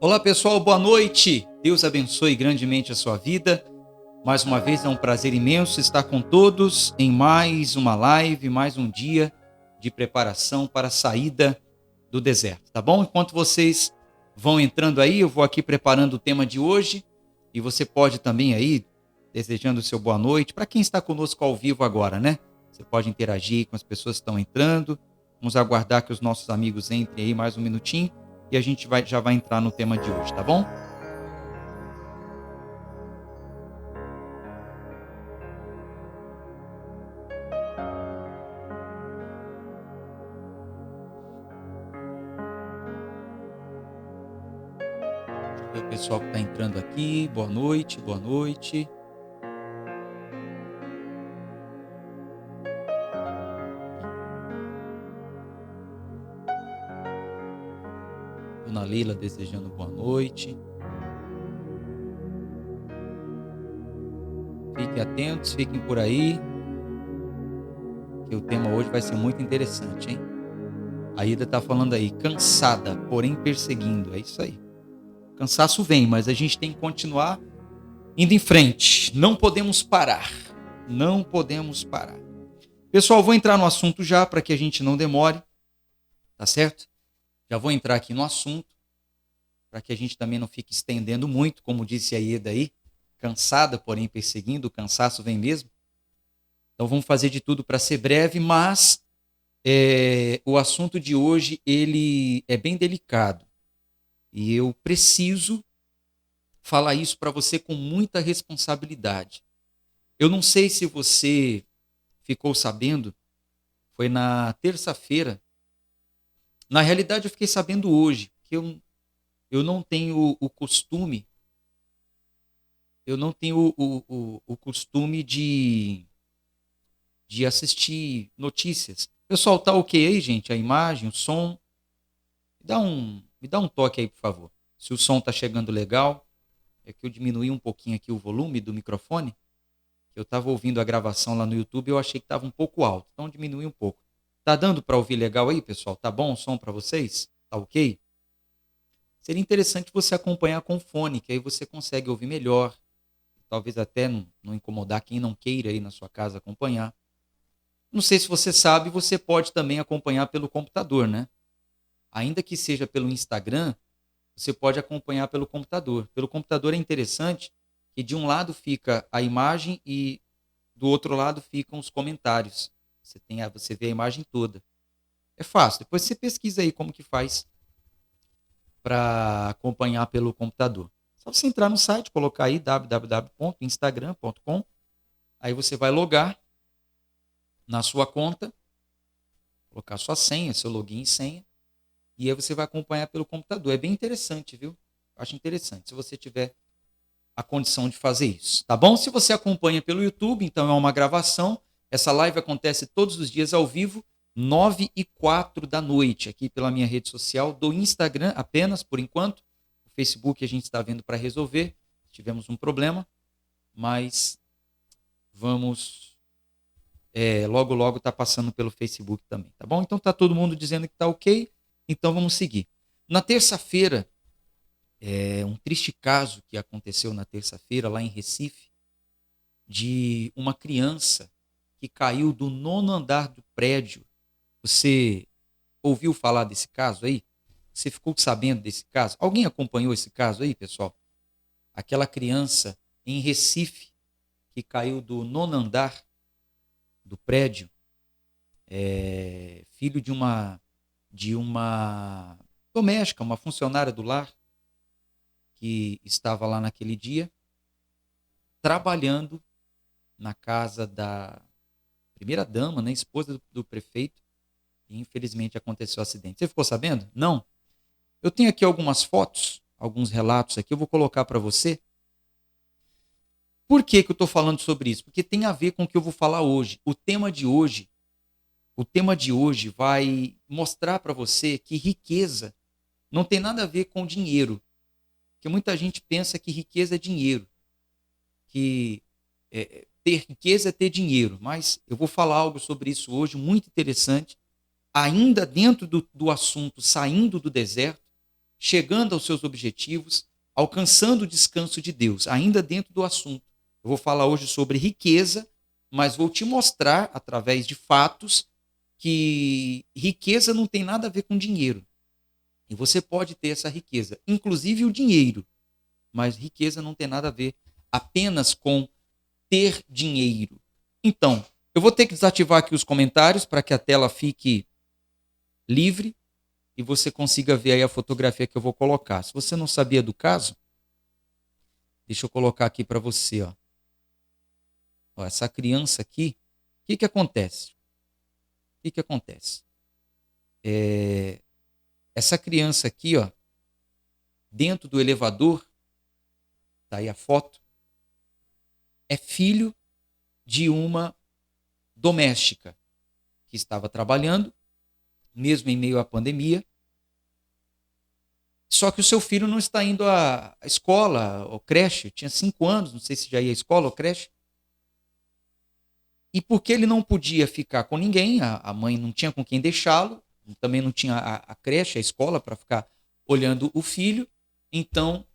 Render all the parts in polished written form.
Olá pessoal, boa noite. Deus abençoe grandemente a sua vida. Mais uma vez é um prazer imenso estar com todos em mais uma live, mais um dia de preparação para a saída do deserto, tá bom? Enquanto vocês vão entrando aí, eu vou aqui preparando o tema de hoje e você pode também aí, desejando o seu boa noite, para quem está conosco ao vivo agora, né? Você pode interagir com as pessoas que estão entrando. Vamos aguardar que os nossos amigos entrem aí mais um minutinho e a gente já vai entrar no tema de hoje, tá bom? Deixa eu ver o pessoal que está entrando aqui. Boa noite, boa noite. Dona Leila desejando boa noite. Fiquem atentos, fiquem por aí, que o tema hoje vai ser muito interessante, hein? A Ida está falando aí, cansada, porém perseguindo. É isso aí. Cansaço vem, mas a gente tem que continuar indo em frente. Não podemos parar. Não podemos parar. Pessoal, vou entrar no assunto já para que a gente não demore, tá certo? Já vou entrar aqui no assunto para que a gente também não fique estendendo muito, como disse a Ida aí, cansada, porém perseguindo, o cansaço vem mesmo. Então vamos fazer de tudo para ser breve, mas o assunto de hoje ele é bem delicado e eu preciso falar isso para você com muita responsabilidade. Eu não sei se você ficou sabendo, foi na terça-feira. Na realidade, eu fiquei sabendo hoje, que eu não tenho o costume, o costume de assistir notícias. Pessoal, tá ok aí, gente? A imagem, o som? Me dá um toque aí, por favor. Se o som tá chegando legal, é que eu diminuí um pouquinho aqui o volume do microfone. Eu estava ouvindo a gravação lá no YouTube e eu achei que estava um pouco alto, então diminui um pouco. Tá dando para ouvir legal aí, pessoal? Tá bom o som para vocês? Tá ok? Seria interessante você acompanhar com fone, que aí você consegue ouvir melhor. Talvez até não incomodar quem não queira aí na sua casa acompanhar. Não sei se você sabe, você pode também acompanhar pelo computador, né? Ainda que seja pelo Instagram, você pode acompanhar pelo computador. Pelo computador é interessante que de um lado fica a imagem e do outro lado ficam os comentários. Você vê a imagem toda. É fácil. Depois você pesquisa aí como que faz para acompanhar pelo computador. Só você entrar no site, colocar aí www.instagram.com. Aí você vai logar na sua conta, colocar sua senha, seu login e senha, e aí você vai acompanhar pelo computador. É bem interessante, viu? Acho interessante, se você tiver a condição de fazer isso, tá bom? Se você acompanha pelo YouTube, então é uma gravação. Essa live acontece todos os dias ao vivo, 9h04 da noite, aqui pela minha rede social do Instagram, apenas por enquanto. O Facebook a gente está vendo para resolver. Tivemos um problema, mas vamos logo logo tá passando pelo Facebook também, tá bom? Então tá todo mundo dizendo que tá ok, então vamos seguir. Na terça-feira, um triste caso que aconteceu na terça-feira lá em Recife, de uma criança que caiu do 9º andar do prédio. Você ouviu falar desse caso aí? Você ficou sabendo desse caso? Alguém acompanhou esse caso aí, pessoal? Aquela criança em Recife que caiu do 9º andar do prédio, filho de uma doméstica, uma funcionária do lar, que estava lá naquele dia, trabalhando na casa da primeira-dama, né, esposa do prefeito, e infelizmente aconteceu o acidente. Você ficou sabendo? Não? Eu tenho aqui algumas fotos, alguns relatos aqui, eu vou colocar para você. Por que eu estou falando sobre isso? Porque tem a ver com o que eu vou falar hoje. O tema de hoje vai mostrar para você que riqueza não tem nada a ver com dinheiro. Porque muita gente pensa que riqueza é dinheiro, que ter riqueza é ter dinheiro. Mas eu vou falar algo sobre isso hoje, muito interessante, ainda dentro do assunto, saindo do deserto, chegando aos seus objetivos, alcançando o descanso de Deus, ainda dentro do assunto. Eu vou falar hoje sobre riqueza, mas vou te mostrar, através de fatos, que riqueza não tem nada a ver com dinheiro. E você pode ter essa riqueza, inclusive o dinheiro, mas riqueza não tem nada a ver apenas com ter dinheiro. Então, eu vou ter que desativar aqui os comentários para que a tela fique livre e você consiga ver aí a fotografia que eu vou colocar. Se você não sabia do caso, deixa eu colocar aqui para você. Ó, essa criança aqui, o que acontece? O que acontece? Essa criança aqui, ó, dentro do elevador, tá aí a foto, é filho de uma doméstica que estava trabalhando, mesmo em meio à pandemia. Só que o seu filho não está indo à escola ou creche, tinha 5 anos, não sei se já ia à escola ou creche. E porque ele não podia ficar com ninguém, a mãe não tinha com quem deixá-lo, também não tinha a creche, a escola para ficar olhando o filho, então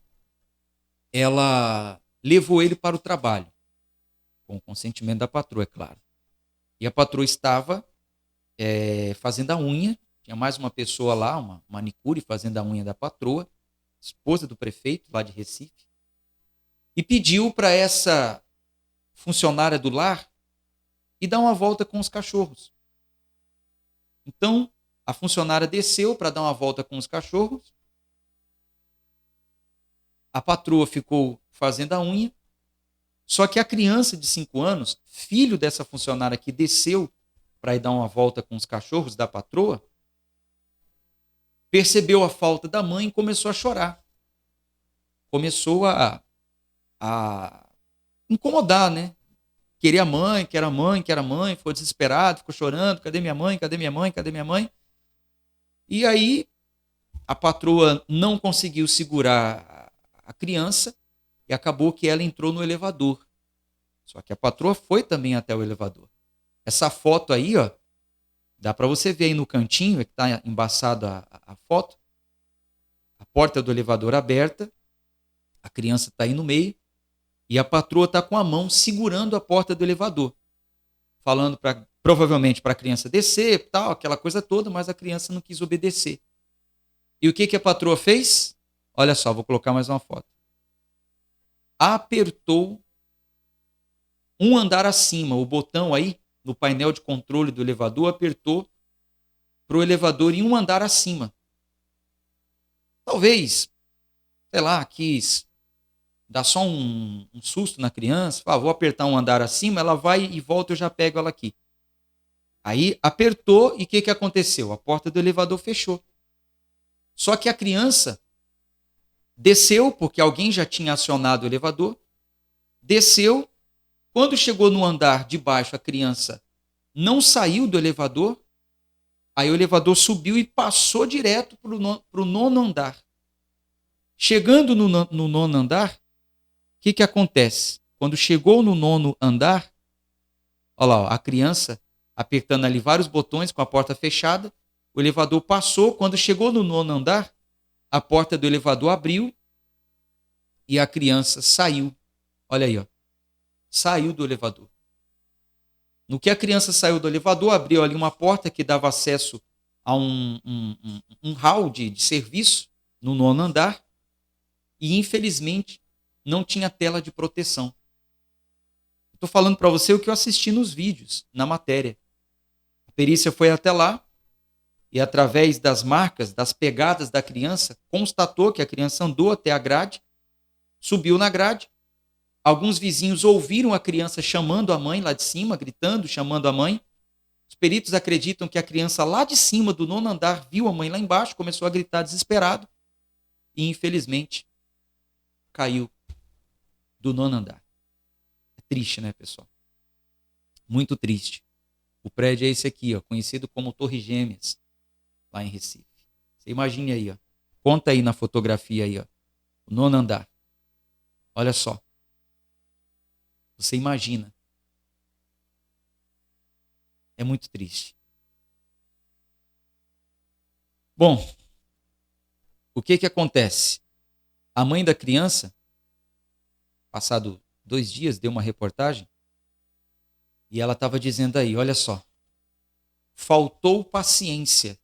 ela levou ele para o trabalho, com o consentimento da patroa, é claro. E a patroa estava fazendo a unha, tinha mais uma pessoa lá, uma manicure, fazendo a unha da patroa, esposa do prefeito lá de Recife, e pediu para essa funcionária do lar ir dar uma volta com os cachorros. Então, a funcionária desceu para dar uma volta com os cachorros, a patroa ficou fazendo a unha, só que a criança de 5 anos, filho dessa funcionária que desceu para ir dar uma volta com os cachorros da patroa, percebeu a falta da mãe e começou a chorar. Começou a incomodar, né? Queria a mãe, quer a mãe, quer a mãe, ficou desesperado, ficou chorando, cadê minha mãe, cadê minha mãe, cadê minha mãe? E aí a patroa não conseguiu segurar a criança e acabou que ela entrou no elevador. Só que a patroa foi também até o elevador. Essa foto aí, ó, dá para você ver aí no cantinho, que está embaçada a foto, a porta do elevador aberta, a criança está aí no meio, e a patroa está com a mão segurando a porta do elevador, falando provavelmente para a criança descer, tal, aquela coisa toda, mas a criança não quis obedecer. E o que a patroa fez? Olha só, vou colocar mais uma foto. Apertou um andar acima, o botão aí no painel de controle do elevador apertou para o elevador ir um andar acima. Talvez, sei lá, quis dar só um susto na criança, vou apertar um andar acima, ela vai e volta, eu já pego ela aqui. Aí apertou e o que aconteceu? A porta do elevador fechou. Só que a criança desceu, porque alguém já tinha acionado o elevador, desceu. Quando chegou no andar de baixo, a criança não saiu do elevador, aí o elevador subiu e passou direto para o nono andar. Chegando no nono andar, o que acontece? Quando chegou no nono andar, olha lá, ó, a criança apertando ali vários botões com a porta fechada, o elevador passou, quando chegou no nono andar, a porta do elevador abriu e a criança saiu. Olha aí, ó, saiu do elevador. No que a criança saiu do elevador, abriu ali uma porta que dava acesso a um hall de serviço no nono andar e, infelizmente, não tinha tela de proteção. Estou falando para você o que eu assisti nos vídeos, na matéria. A perícia foi até lá e, através das marcas, das pegadas da criança, constatou que a criança andou até a grade, subiu na grade. Alguns vizinhos ouviram a criança chamando a mãe lá de cima, gritando, chamando a mãe. Os peritos acreditam que a criança lá de cima do nono andar viu a mãe lá embaixo, começou a gritar desesperado e, infelizmente, caiu do nono andar. É triste, né, pessoal? Muito triste. O prédio é esse aqui, ó, conhecido como Torre Gêmeas, lá em Recife. Você imagine aí, ó. Conta aí na fotografia aí, ó, o nono andar. Olha só. Você imagina. É muito triste. Bom, O que acontece? A mãe da criança, passado 2 dias, deu uma reportagem e ela estava dizendo aí, olha só, faltou paciência,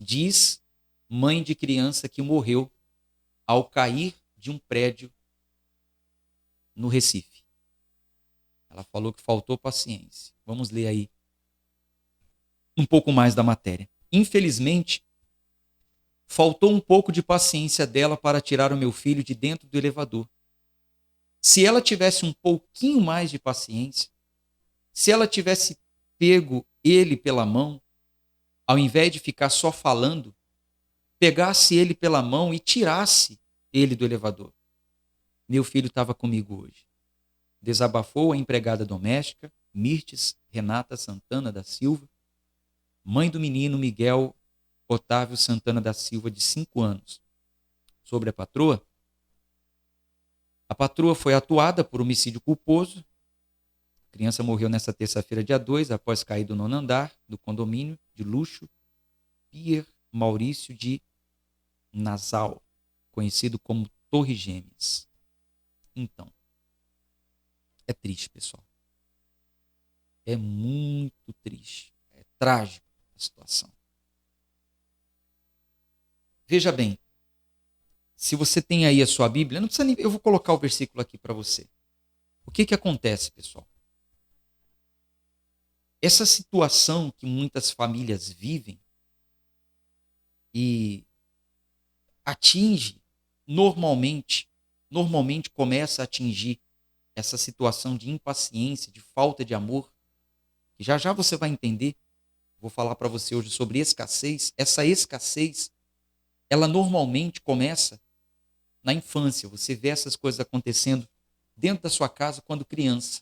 diz mãe de criança que morreu ao cair de um prédio no Recife. Ela falou que faltou paciência. Vamos ler aí um pouco mais da matéria. Infelizmente, faltou um pouco de paciência dela para tirar o meu filho de dentro do elevador. Se ela tivesse um pouquinho mais de paciência, se ela tivesse pego ele pela mão, ao invés de ficar só falando, pegasse ele pela mão e tirasse ele do elevador. Meu filho estava comigo hoje. Desabafou a empregada doméstica, Mirtes Renata Santana da Silva, mãe do menino Miguel Otávio Santana da Silva, de 5 anos. Sobre a patroa foi atuada por homicídio culposo. A criança morreu nesta terça-feira, dia 2, após cair do 9º andar do condomínio de luxo Pier Maurício de Nassau, conhecido como Torre Gêmeas. Então, é triste, pessoal. É muito triste. É trágico a situação. Veja bem, se você tem aí a sua Bíblia, não precisa nem, eu vou colocar o versículo aqui para você. O que acontece, pessoal? Essa situação que muitas famílias vivem e atinge normalmente começa a atingir essa situação de impaciência, de falta de amor, que já já você vai entender. Vou falar para você hoje sobre escassez. Essa escassez, ela normalmente começa na infância. Você vê essas coisas acontecendo dentro da sua casa quando criança.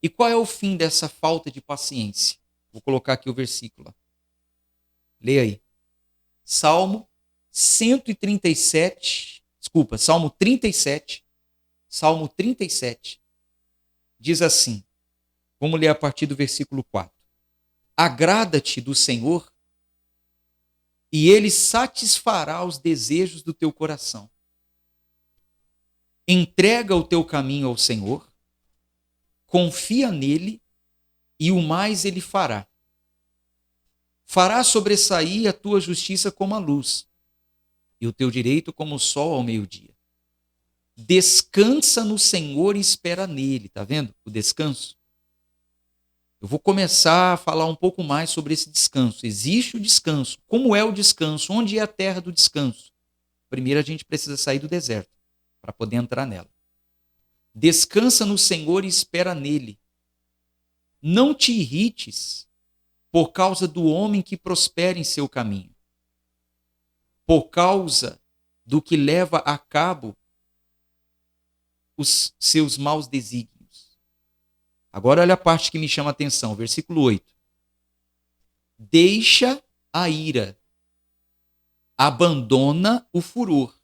E qual é o fim dessa falta de paciência? Vou colocar aqui o versículo. Leia aí. Salmo 37, diz assim, vamos ler a partir do versículo 4. Agrada-te do Senhor, e Ele satisfará os desejos do teu coração. Entrega o teu caminho ao Senhor, confia nele, e o mais Ele fará. Fará sobressair a tua justiça como a luz, e o teu direito como o sol ao meio-dia. Descansa no Senhor e espera nele. Está vendo o descanso? Eu vou começar a falar um pouco mais sobre esse descanso. Existe o descanso. Como é o descanso? Onde é a terra do descanso? Primeiro a gente precisa sair do deserto para poder entrar nela. Descansa no Senhor e espera nele. Não te irrites por causa do homem que prospera em seu caminho, por causa do que leva a cabo os seus maus desígnios. Agora olha a parte que me chama a atenção, versículo 8. Deixa a ira, abandona o furor,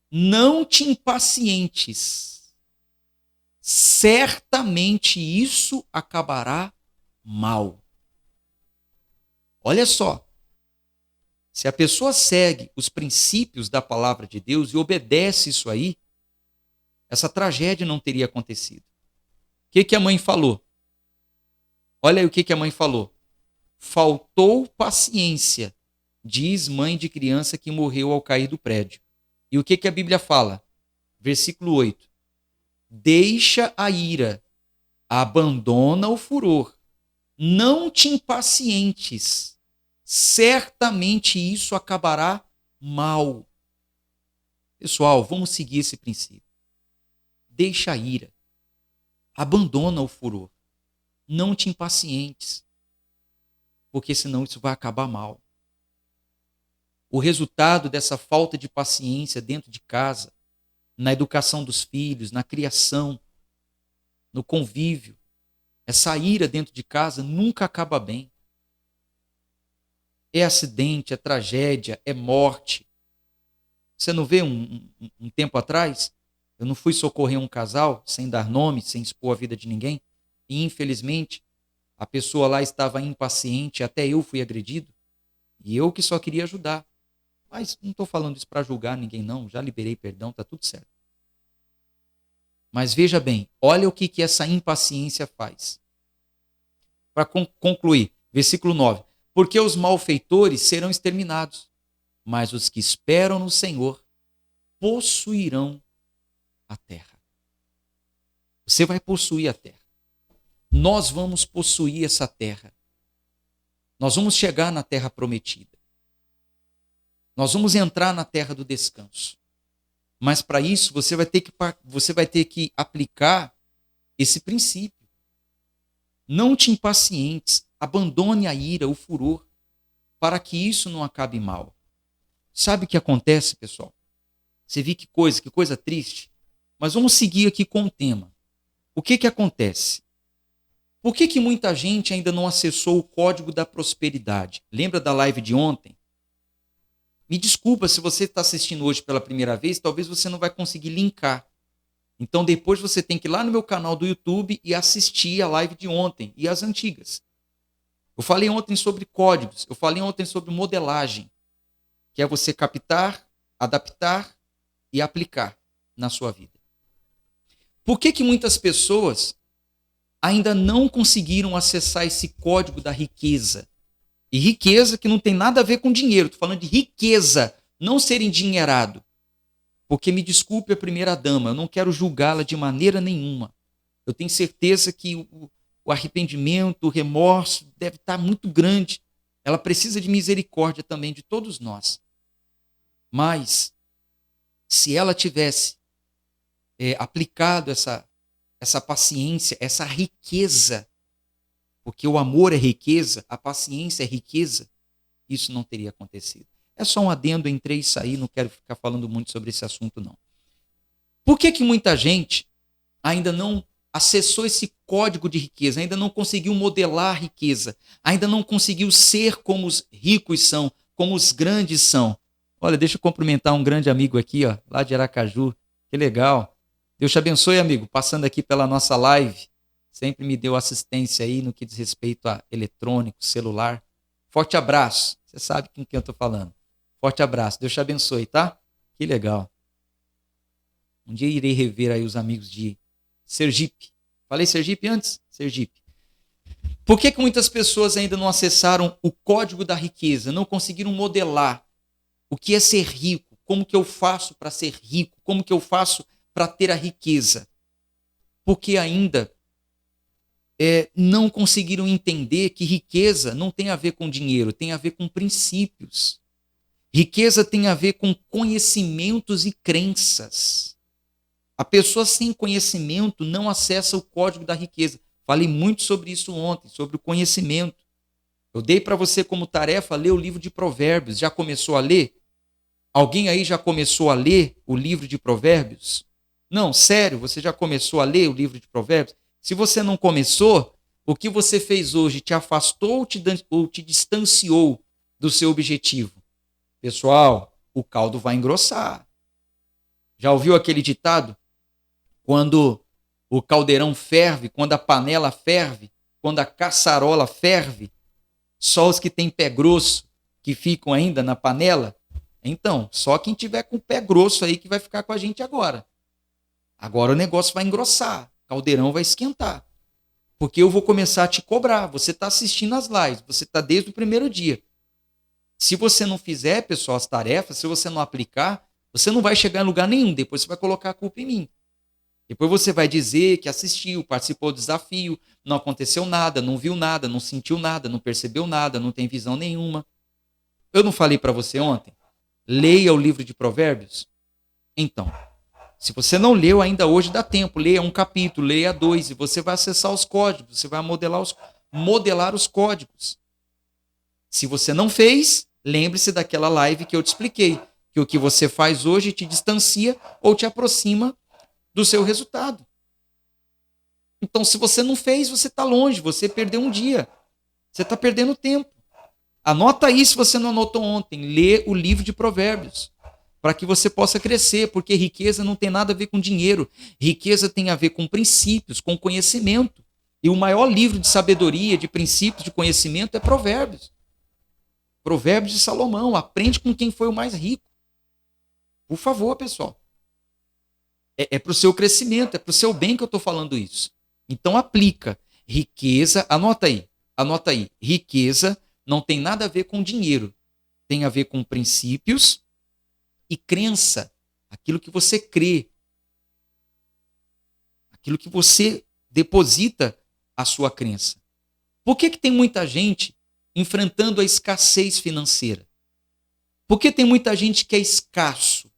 não te impacientes, certamente isso acabará mal. Olha só, se a pessoa segue os princípios da palavra de Deus e obedece isso aí, essa tragédia não teria acontecido. O que a mãe falou? Olha aí o que a mãe falou. Faltou paciência, diz mãe de criança que morreu ao cair do prédio. E o que a Bíblia fala? Versículo 8. Deixa a ira, abandona o furor, não te impacientes, certamente isso acabará mal. Pessoal, vamos seguir esse princípio. Deixa a ira, abandona o furor, não te impacientes, porque senão isso vai acabar mal. O resultado dessa falta de paciência dentro de casa, na educação dos filhos, na criação, no convívio, essa ira dentro de casa nunca acaba bem. É acidente, é tragédia, é morte. Você não vê um tempo atrás, eu não fui socorrer um casal, sem dar nome, sem expor a vida de ninguém, e infelizmente a pessoa lá estava impaciente, até eu fui agredido, e eu que só queria ajudar. Mas não estou falando isso para julgar ninguém, não. Já liberei perdão, está tudo certo. Mas veja bem, olha o que essa impaciência faz. Para concluir, versículo 9. Porque os malfeitores serão exterminados, mas os que esperam no Senhor possuirão a terra. Você vai possuir a terra. Nós vamos possuir essa terra. Nós vamos chegar na terra prometida. Nós vamos entrar na terra do descanso. Mas para isso você vai ter que aplicar esse princípio. Não te impacientes, abandone a ira, o furor, para que isso não acabe mal. Sabe o que acontece, pessoal? Você viu que coisa triste? Mas vamos seguir aqui com o tema. O que acontece? Por que muita gente ainda não acessou o código da prosperidade? Lembra da live de ontem? Me desculpa se você está assistindo hoje pela primeira vez, talvez você não vai conseguir linkar. Então depois você tem que ir lá no meu canal do YouTube e assistir a live de ontem e as antigas. Eu falei ontem sobre códigos, eu falei ontem sobre modelagem, que é você captar, adaptar e aplicar na sua vida. Por que muitas pessoas ainda não conseguiram acessar esse código da riqueza? E riqueza que não tem nada a ver com dinheiro. Estou falando de riqueza, não ser endinheirado. Porque me desculpe a primeira dama, eu não quero julgá-la de maneira nenhuma. Eu tenho certeza que o arrependimento, o remorso deve estar muito grande. Ela precisa de misericórdia também de todos nós. Mas, se ela tivesse aplicado essa paciência, essa riqueza, porque o amor é riqueza, a paciência é riqueza, isso não teria acontecido. É só um adendo, entrei e saí, não quero ficar falando muito sobre esse assunto, não. Por que muita gente ainda não acessou esse código de riqueza, ainda não conseguiu modelar a riqueza, ainda não conseguiu ser como os ricos são, como os grandes são? Olha, deixa eu cumprimentar um grande amigo aqui, ó, lá de Aracaju, que legal. Deus te abençoe, amigo, passando aqui pela nossa live. Sempre me deu assistência aí no que diz respeito a eletrônico, celular. Forte abraço. Você sabe com quem eu estou falando. Forte abraço. Deus te abençoe, tá? Que legal. Um dia irei rever aí os amigos de Sergipe. Falei Sergipe antes? Sergipe. Por que muitas pessoas ainda não acessaram o código da riqueza, não conseguiram modelar o que é ser rico, como que eu faço para ser rico, como que eu faço para ter a riqueza? Porque ainda não conseguiram entender que riqueza não tem a ver com dinheiro, tem a ver com princípios. Riqueza tem a ver com conhecimentos e crenças. A pessoa sem conhecimento não acessa o código da riqueza. Falei muito sobre isso ontem, sobre o conhecimento. Eu dei para você como tarefa ler o livro de Provérbios. Já começou a ler? Alguém aí já começou a ler o livro de Provérbios? Não, sério, você já começou a ler o livro de Provérbios? Se você não começou, o que você fez hoje te afastou ou te distanciou do seu objetivo? Pessoal, o caldo vai engrossar. Já ouviu aquele ditado? Quando o caldeirão ferve, quando a panela ferve, quando a caçarola ferve, só os que têm pé grosso que ficam ainda na panela? Então, só quem tiver com o pé grosso aí que vai ficar com a gente agora. Agora o negócio vai engrossar, o caldeirão vai esquentar. Porque eu vou começar a te cobrar. Você está assistindo as lives, você está desde o primeiro dia. Se você não fizer, pessoal, as tarefas, se você não aplicar, você não vai chegar em lugar nenhum. Depois você vai colocar a culpa em mim. Depois você vai dizer que assistiu, participou do desafio, não aconteceu nada, não viu nada, não sentiu nada, não percebeu nada, não tem visão nenhuma. Eu não falei para você ontem? Leia o livro de Provérbios? Então, se você não leu ainda hoje, dá tempo. Leia um capítulo, leia dois, e você vai acessar os códigos, você vai modelar os códigos. Se você não fez, lembre-se daquela live que eu te expliquei, que o que você faz hoje te distancia ou te aproxima do seu resultado. Então, se você não fez, você está longe, você perdeu um dia. Você está perdendo tempo. Anota aí se você não anotou ontem. Lê o livro de Provérbios, para que você possa crescer, porque riqueza não tem nada a ver com dinheiro. Riqueza tem a ver com princípios, com conhecimento. E o maior livro de sabedoria, de princípios, de conhecimento é Provérbios. Provérbios de Salomão. Aprende com quem foi o mais rico. Por favor, pessoal. É para o seu crescimento, é para o seu bem que eu estou falando isso. Então aplica. Riqueza, anota aí. Anota aí. Riqueza não tem nada a ver com dinheiro. Tem a ver com princípios e crença. Aquilo que você crê. Aquilo que você deposita a sua crença. Por que tem muita gente enfrentando a escassez financeira? Por que tem muita gente que é escasso?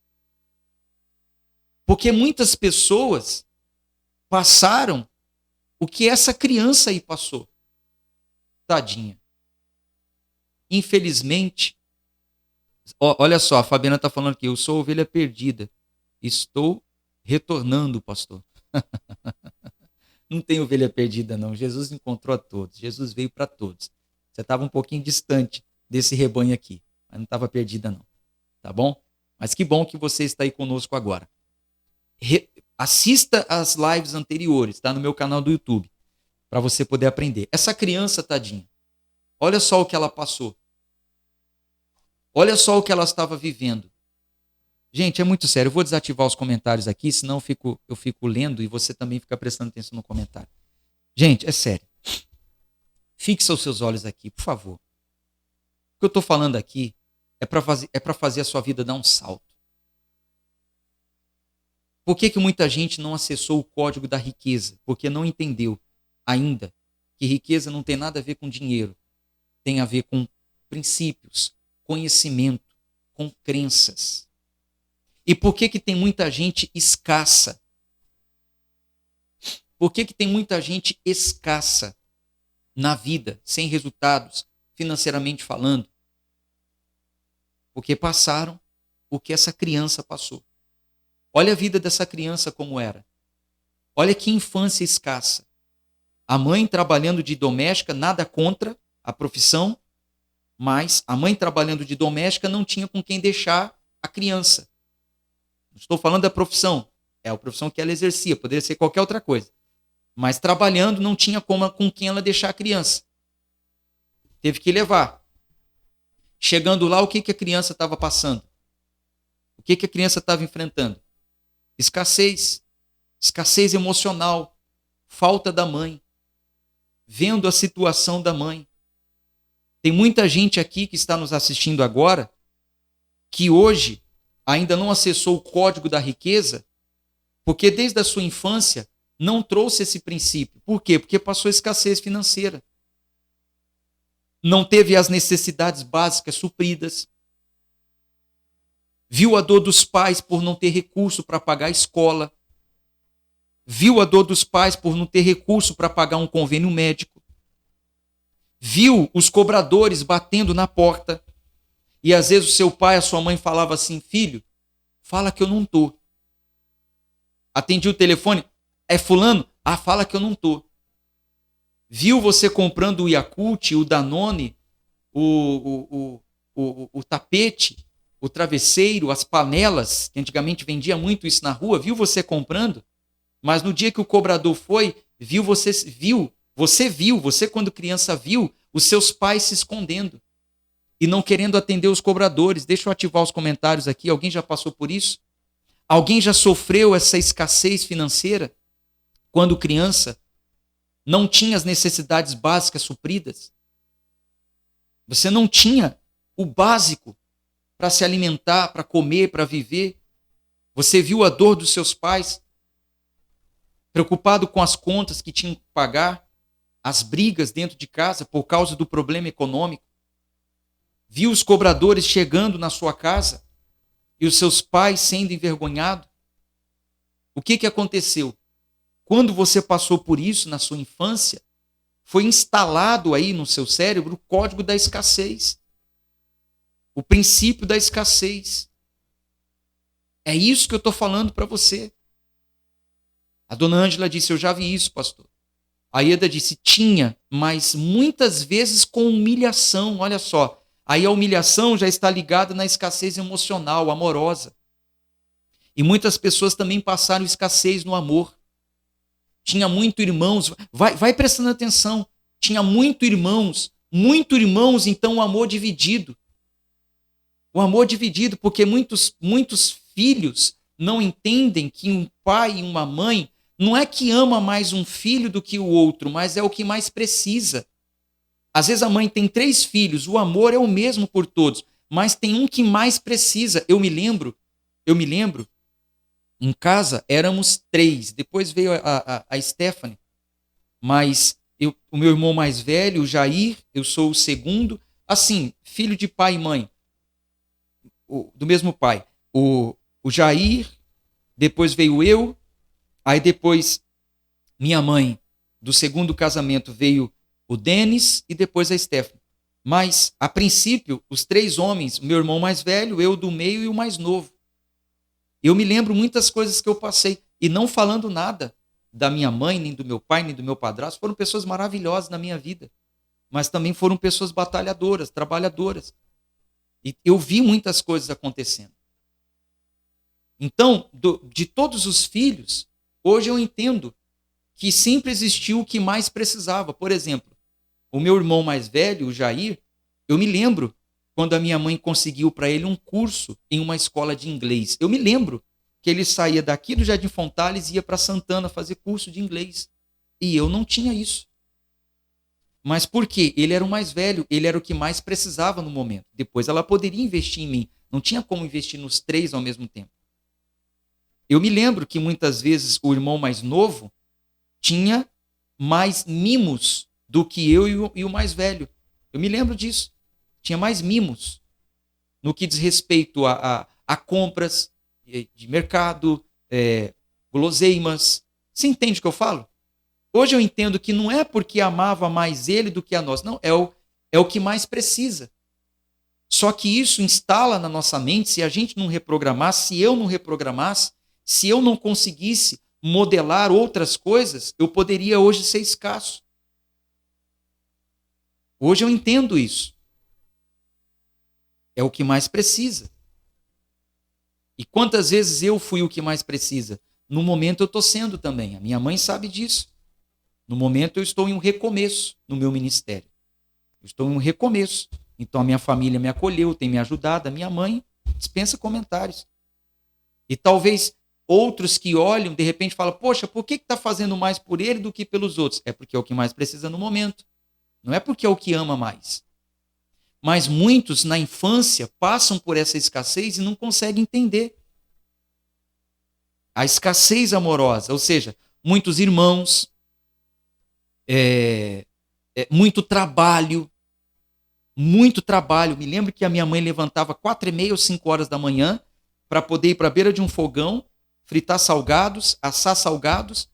Porque muitas pessoas passaram o que essa criança aí passou. Tadinha. Infelizmente, olha só, a Fabiana está falando aqui, eu sou ovelha perdida. Estou retornando, pastor. Não tem ovelha perdida, não. Jesus encontrou a todos. Jesus veio para todos. Você estava um pouquinho distante desse rebanho aqui, mas não estava perdida, não. Tá bom? Mas que bom que você está aí conosco agora. Assista as lives anteriores, tá? No meu canal do YouTube, para você poder aprender. Essa criança, tadinha, olha só o que ela passou. Olha só o que ela estava vivendo. Gente, é muito sério. Eu vou desativar os comentários aqui, senão eu fico lendo e você também fica prestando atenção no comentário. Gente, é sério. Fixa os seus olhos aqui, por favor. O que eu estou falando aqui é para fazer a sua vida dar um salto. Por que muita gente não acessou o código da riqueza? Porque não entendeu ainda que riqueza não tem nada a ver com dinheiro. Tem a ver com princípios, conhecimento, com crenças. E por que tem muita gente escassa? Por que tem muita gente escassa na vida, sem resultados, financeiramente falando? Porque passaram o que essa criança passou. Olha a vida dessa criança como era. Olha que infância escassa. A mãe trabalhando de doméstica, nada contra a profissão, mas a mãe trabalhando de doméstica não tinha com quem deixar a criança. Não estou falando da profissão, é a profissão que ela exercia, poderia ser qualquer outra coisa. Mas trabalhando não tinha com quem ela deixar a criança. Teve que levar. Chegando lá, o que a criança estava passando? O que a criança estava enfrentando? Escassez. Escassez emocional. Falta da mãe. Vendo a situação da mãe. Tem muita gente aqui que está nos assistindo agora que hoje ainda não acessou o código da riqueza, porque desde a sua infância não trouxe esse princípio. Por quê? Porque passou escassez financeira. Não teve as necessidades básicas supridas. Viu a dor dos pais por não ter recurso para pagar a escola. Viu a dor dos pais por não ter recurso para pagar um convênio médico. Viu os cobradores batendo na porta. E às vezes o seu pai, a sua mãe falava assim, filho, fala que eu não estou. Atendi o telefone, é fulano? Ah, fala que eu não estou. Viu você comprando o Yakult, o Danone, o tapete, o travesseiro, as panelas, que antigamente vendia muito isso na rua, viu você comprando? Mas no dia que o cobrador foi, você quando criança viu os seus pais se escondendo e não querendo atender os cobradores. Deixa eu ativar os comentários aqui. Alguém já passou por isso? Alguém já sofreu essa escassez financeira quando criança? Não tinha as necessidades básicas supridas? Você não tinha o básico para se alimentar, para comer, para viver? Você viu a dor dos seus pais? Preocupado com as contas que tinham que pagar? As brigas dentro de casa por causa do problema econômico? Viu os cobradores chegando na sua casa e os seus pais sendo envergonhados? O que aconteceu? Quando você passou por isso na sua infância, foi instalado aí no seu cérebro o código da escassez. O princípio da escassez. É isso que eu estou falando para você. A dona Ângela disse, eu já vi isso, pastor. A Ieda disse, tinha, mas muitas vezes com humilhação, olha só. Aí a humilhação já está ligada na escassez emocional, amorosa. E muitas pessoas também passaram escassez no amor. Tinha muito irmãos, vai prestando atenção, tinha muito irmãos Muito, irmãos, então o amor dividido. O amor dividido, porque muitos filhos não entendem que um pai e uma mãe não é que ama mais um filho do que o outro, mas é o que mais precisa. Às vezes a mãe tem 3 filhos, o amor é o mesmo por todos, mas tem um que mais precisa. Eu me lembro, em casa éramos 3, depois veio a Stephanie, mas o meu irmão mais velho, o Jair, eu sou o segundo, assim, filho de pai e mãe, do mesmo pai. O Jair, depois veio eu, aí depois minha mãe, do segundo casamento, veio o Denis e depois a Stephanie. Mas, a princípio, os 3 homens, o meu irmão mais velho, eu do meio e o mais novo. Eu me lembro muitas coisas que eu passei, e não falando nada da minha mãe, nem do meu pai, nem do meu padrasto, foram pessoas maravilhosas na minha vida, mas também foram pessoas batalhadoras, trabalhadoras. E eu vi muitas coisas acontecendo. Então, de todos os filhos, hoje eu entendo que sempre existiu o que mais precisava. Por exemplo, o meu irmão mais velho, o Jair, eu me lembro quando a minha mãe conseguiu para ele um curso em uma escola de inglês. Eu me lembro que ele saía daqui do Jardim Fontales e ia para Santana fazer curso de inglês. E eu não tinha isso. Mas por quê? Ele era o mais velho, ele era o que mais precisava no momento. Depois ela poderia investir em mim. Não tinha como investir nos 3 ao mesmo tempo. Eu me lembro que muitas vezes o irmão mais novo tinha mais mimos do que eu e o mais velho. Eu me lembro disso. Tinha mais mimos no que diz respeito a compras de mercado, guloseimas. Você entende o que eu falo? Hoje eu entendo que não é porque amava mais ele do que a nós. Não, é o que mais precisa. Só que isso instala na nossa mente, se a gente não reprogramasse, se eu não reprogramasse, se eu não conseguisse modelar outras coisas, eu poderia hoje ser escasso. Hoje eu entendo isso. É o que mais precisa. E quantas vezes eu fui o que mais precisa? No momento eu estou sendo também. A minha mãe sabe disso. No momento eu estou em um recomeço no meu ministério. Eu estou em um recomeço. Então a minha família me acolheu, tem me ajudado. A minha mãe dispensa comentários. E talvez outros que olham, de repente falam, poxa, por que está fazendo mais por ele do que pelos outros? É porque é o que mais precisa no momento. Não é porque é o que ama mais. Mas muitos, na infância, passam por essa escassez e não conseguem entender. A escassez amorosa, ou seja, muitos irmãos, muito trabalho. Me lembro que a minha mãe levantava 4h30 ou 5 horas da manhã para poder ir para a beira de um fogão, fritar salgados, assar salgados,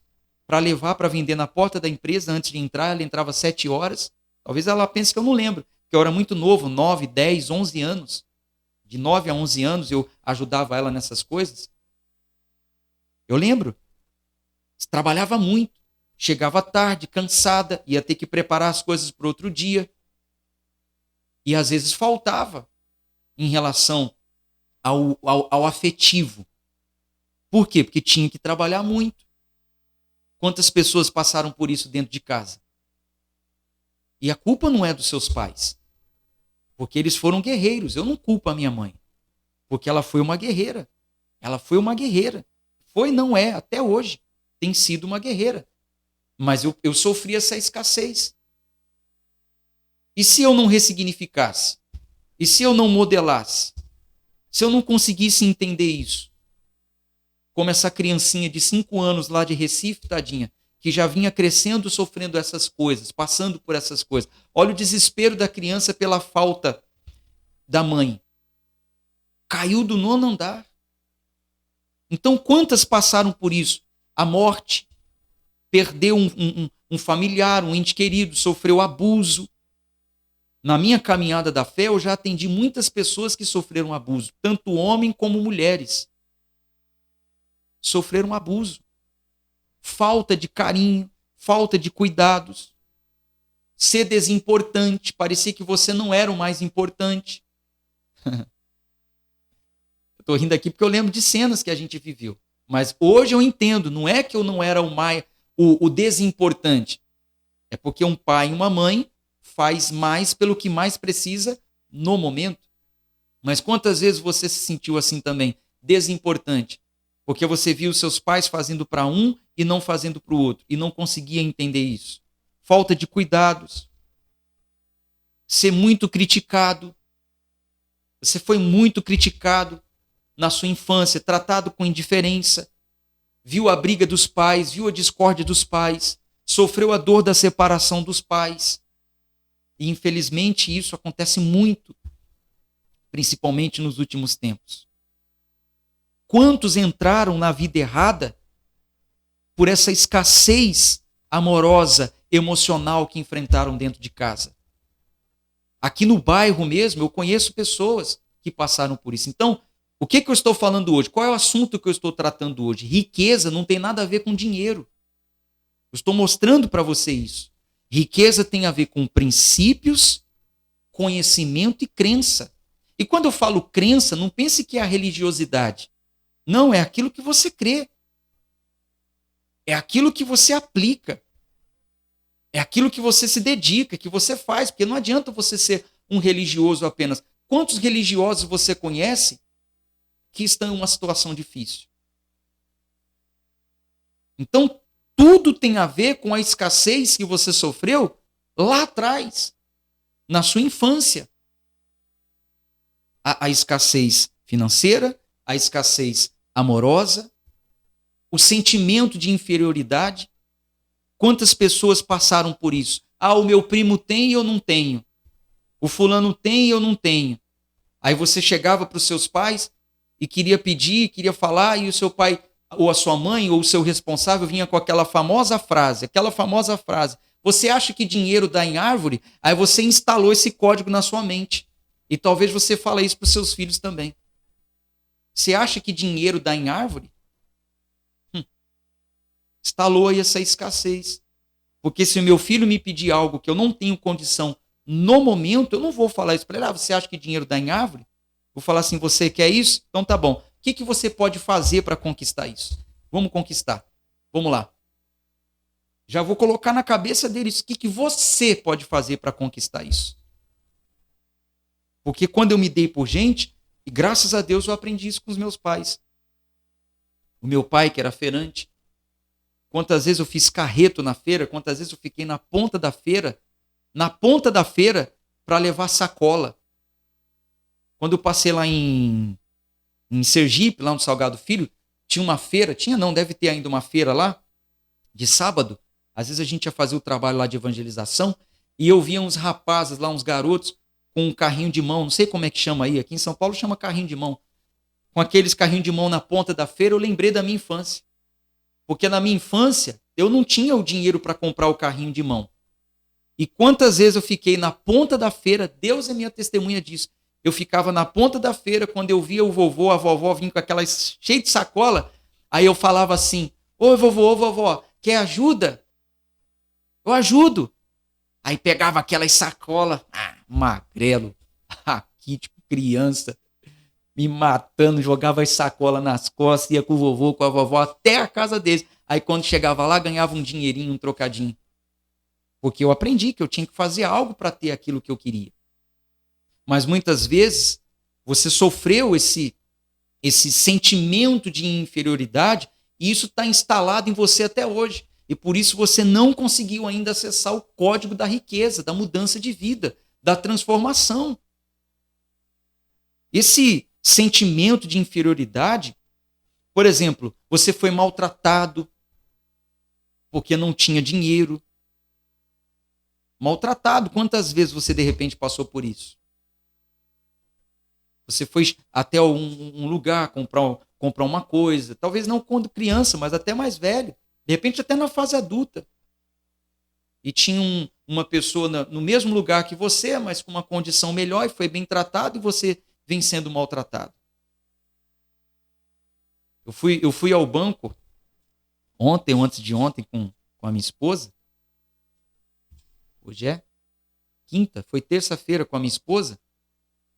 para levar para vender na porta da empresa antes de entrar. Ela entrava às 7 horas. Talvez ela pense que eu não lembro, que eu era muito novo, 9, 10, 11 anos. De 9 a 11 anos eu ajudava ela nessas coisas. Eu lembro. Trabalhava muito. Chegava tarde, cansada, ia ter que preparar as coisas para outro dia. E às vezes faltava em relação ao afetivo. Por quê? Porque tinha que trabalhar muito. Quantas pessoas passaram por isso dentro de casa? E a culpa não é dos seus pais. Porque eles foram guerreiros. Eu não culpo a minha mãe. Porque ela foi uma guerreira. Ela foi uma guerreira. Foi, não é, até hoje. Tem sido uma guerreira. Mas eu sofri essa escassez. E se eu não ressignificasse? E se eu não modelasse? Se eu não conseguisse entender isso? Como essa criancinha de 5 anos lá de Recife, tadinha, que já vinha crescendo, sofrendo essas coisas, passando por essas coisas. Olha o desespero da criança pela falta da mãe. Caiu do 9º andar. Então, quantas passaram por isso? A morte, perdeu um familiar, um ente querido, sofreu abuso. Na minha caminhada da fé, eu já atendi muitas pessoas que sofreram abuso, tanto homens como mulheres. Sofreram abuso. Falta de carinho, falta de cuidados. Ser desimportante, parecia que você não era o mais importante. Eu estou rindo aqui porque eu lembro de cenas que a gente viveu. Mas hoje eu entendo, não é que eu não era o desimportante. É porque um pai e uma mãe faz mais pelo que mais precisa no momento. Mas quantas vezes você se sentiu assim também, desimportante? Porque você viu seus pais fazendo para um e não fazendo para o outro, e não conseguia entender isso. Falta de cuidados. Ser muito criticado. Você foi muito criticado na sua infância, tratado com indiferença. Viu a briga dos pais, viu a discórdia dos pais, sofreu a dor da separação dos pais. E infelizmente isso acontece muito, principalmente nos últimos tempos. Quantos entraram na vida errada por essa escassez amorosa, emocional que enfrentaram dentro de casa? Aqui no bairro mesmo, eu conheço pessoas que passaram por isso. Então, o que eu estou falando hoje? Qual é o assunto que eu estou tratando hoje? Riqueza não tem nada a ver com dinheiro. Eu estou mostrando para você isso. Riqueza tem a ver com princípios, conhecimento e crença. E quando eu falo crença, não pense que é a religiosidade. Não, é aquilo que você crê. É aquilo que você aplica. É aquilo que você se dedica, que você faz. Porque não adianta você ser um religioso apenas. Quantos religiosos você conhece que estão em uma situação difícil? Então, tudo tem a ver com a escassez que você sofreu lá atrás, na sua infância. A escassez financeira, a escassez amorosa, o sentimento de inferioridade. Quantas pessoas passaram por isso? Ah, o meu primo tem e eu não tenho. O fulano tem e eu não tenho. Aí você chegava para os seus pais e queria pedir, queria falar, e o seu pai, ou a sua mãe, ou o seu responsável vinha com aquela famosa frase. Você acha que dinheiro dá em árvore? Aí você instalou esse código na sua mente. E talvez você fale isso para os seus filhos também. Você acha que dinheiro dá em árvore? Instalou aí essa escassez. Porque se o meu filho me pedir algo que eu não tenho condição no momento, eu não vou falar isso para ele. Ah, você acha que dinheiro dá em árvore? Vou falar assim, você quer isso? Então tá bom. O que você pode fazer para conquistar isso? Vamos conquistar. Vamos lá. Já vou colocar na cabeça deles o que você pode fazer para conquistar isso. Porque quando eu me dei por gente, e graças a Deus eu aprendi isso com os meus pais. O meu pai, que era feirante, quantas vezes eu fiz carreto na feira, quantas vezes eu fiquei na ponta da feira, para levar sacola. Quando eu passei lá em Sergipe, lá no Salgado Filho, tinha uma feira, deve ter ainda uma feira lá, de sábado. Às vezes a gente ia fazer o trabalho lá de evangelização, e eu via uns rapazes lá, uns garotos, com um carrinho de mão, não sei como é que chama aí, aqui em São Paulo chama carrinho de mão. Com aqueles carrinhos de mão na ponta da feira, eu lembrei da minha infância. Porque na minha infância, eu não tinha o dinheiro para comprar o carrinho de mão. E quantas vezes eu fiquei na ponta da feira, Deus é minha testemunha disso. Eu ficava na ponta da feira, quando eu via o vovô, a vovó vindo com aquela cheia de sacola, aí eu falava assim, ô vovó, quer ajuda? Eu ajudo. Aí pegava aquelas sacolas, magrelo, aqui tipo criança, me matando, jogava as sacolas nas costas, ia com o vovô, com a vovó, até a casa deles. Aí quando chegava lá, ganhava um dinheirinho, um trocadinho. Porque eu aprendi que eu tinha que fazer algo para ter aquilo que eu queria. Mas muitas vezes, você sofreu esse sentimento de inferioridade, e isso está instalado em você até hoje. E por isso você não conseguiu ainda acessar o código da riqueza, da mudança de vida, da transformação. Esse sentimento de inferioridade, por exemplo, você foi maltratado porque não tinha dinheiro. Maltratado, quantas vezes você de repente passou por isso? Você foi até um lugar comprar uma coisa, talvez não quando criança, mas até mais velho. De repente até na fase adulta. E tinha uma pessoa no mesmo lugar que você, mas com uma condição melhor, e foi bem tratado, e você vem sendo maltratado. Eu fui ao banco ontem ou antes de ontem com a minha esposa. Hoje é quinta, foi terça-feira com a minha esposa,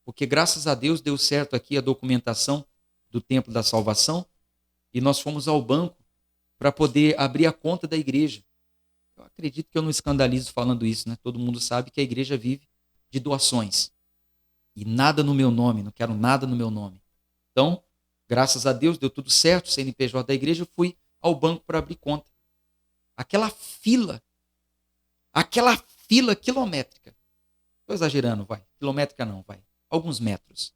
porque graças a Deus deu certo aqui a documentação do Templo da Salvação, e nós fomos ao banco para poder abrir a conta da igreja. acredito que eu não escandalizo falando isso, né? Todo mundo sabe que a igreja vive de doações. E nada no meu nome, não quero nada no meu nome. Então, graças a Deus, deu tudo certo, CNPJ da igreja, eu fui ao banco para abrir conta. Aquela fila quilométrica. Estou exagerando, vai. Quilométrica não, vai. Alguns metros.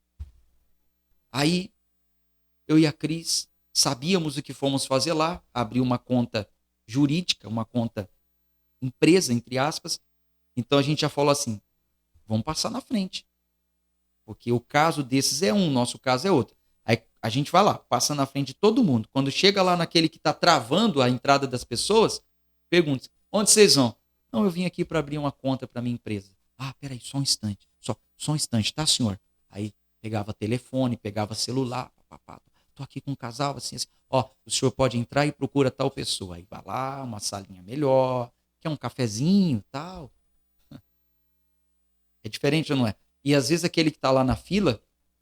Aí, eu e a Cris sabíamos o que fomos fazer lá, abrir uma conta jurídica, uma conta empresa, entre aspas. Então a gente já falou assim, vamos passar na frente. Porque o caso desses é um, o nosso caso é outro. Aí a gente vai lá, passa na frente de todo mundo. Quando chega lá naquele que está travando a entrada das pessoas, pergunta, onde vocês vão? Não, eu vim aqui para abrir uma conta para minha empresa. Ah, peraí, só um instante. Só um instante, tá, senhor? Aí pegava telefone, pegava celular, papapá. Tô aqui com um casal, assim. Ó, o senhor pode entrar e procura tal pessoa. Aí vai lá, uma salinha melhor, quer um cafezinho, tal. É diferente ou não é? E às vezes aquele que está lá na fila,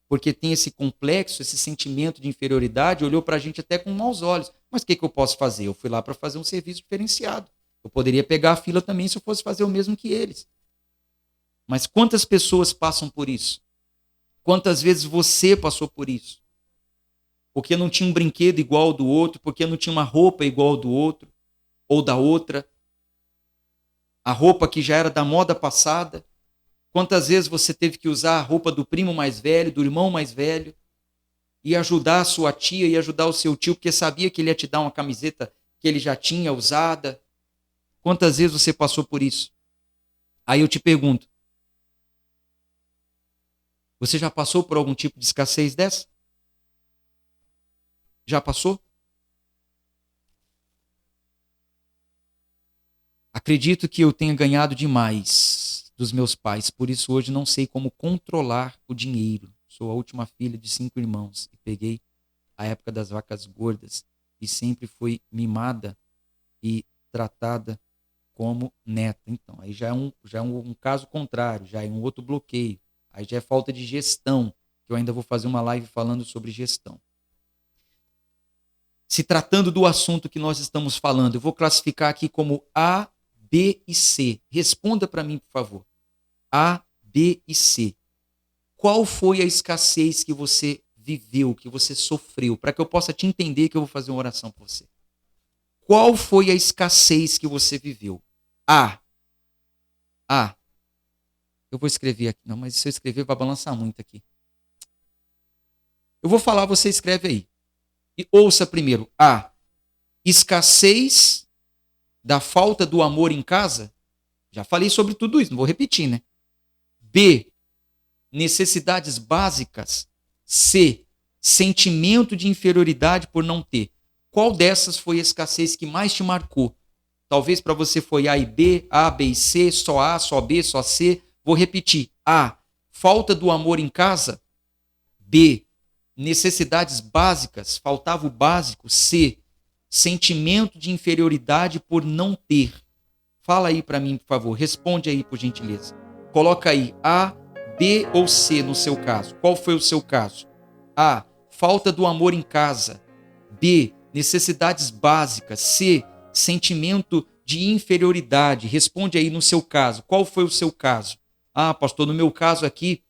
porque tem esse complexo, esse sentimento de inferioridade, olhou para a gente até com maus olhos. Mas o que eu posso fazer? Eu fui lá para fazer um serviço diferenciado. Eu poderia pegar a fila também se eu fosse fazer o mesmo que eles. Mas quantas pessoas passam por isso? Quantas vezes você passou por isso? Porque não tinha um brinquedo igual ao do outro, porque não tinha uma roupa igual ao do outro, ou da outra. A roupa que já era da moda passada. Quantas vezes você teve que usar a roupa do primo mais velho, do irmão mais velho, e ajudar a sua tia e ajudar o seu tio, porque sabia que ele ia te dar uma camiseta que ele já tinha usada? Quantas vezes você passou por isso? Aí eu te pergunto, você já passou por algum tipo de escassez dessa? Já passou? Acredito que eu tenha ganhado demais dos meus pais, por isso hoje não sei como controlar o dinheiro. Sou a última filha de 5 irmãos e peguei a época das vacas gordas e sempre fui mimada e tratada como neta. Então, aí já é um caso contrário, já é um outro bloqueio. Aí já é falta de gestão, que eu ainda vou fazer uma live falando sobre gestão. Se tratando do assunto que nós estamos falando, eu vou classificar aqui como A, B e C. Responda para mim, por favor. A, B e C. Qual foi a escassez que você viveu, que você sofreu? Para que eu possa te entender que eu vou fazer uma oração por você. Qual foi a escassez que você viveu? A. A. Eu vou escrever aqui. Não, mas se eu escrever vai balançar muito aqui. Eu vou falar, você escreve aí. E ouça primeiro. A. Escassez da falta do amor em casa. Já falei sobre tudo isso, não vou repetir, né? B. Necessidades básicas. C. Sentimento de inferioridade por não ter. Qual dessas foi a escassez que mais te marcou? Talvez para você foi A e B, A, B e C, só A, só B, só C. Vou repetir. A. Falta do amor em casa. B. Necessidades básicas. Faltava o básico. C. Sentimento de inferioridade por não ter. Fala aí para mim, por favor. Responde aí, por gentileza. Coloca aí A, B ou C no seu caso. Qual foi o seu caso? A. Falta do amor em casa. B. Necessidades básicas. C. Sentimento de inferioridade. Responde aí no seu caso. Qual foi o seu caso? Ah, pastor, no meu caso aqui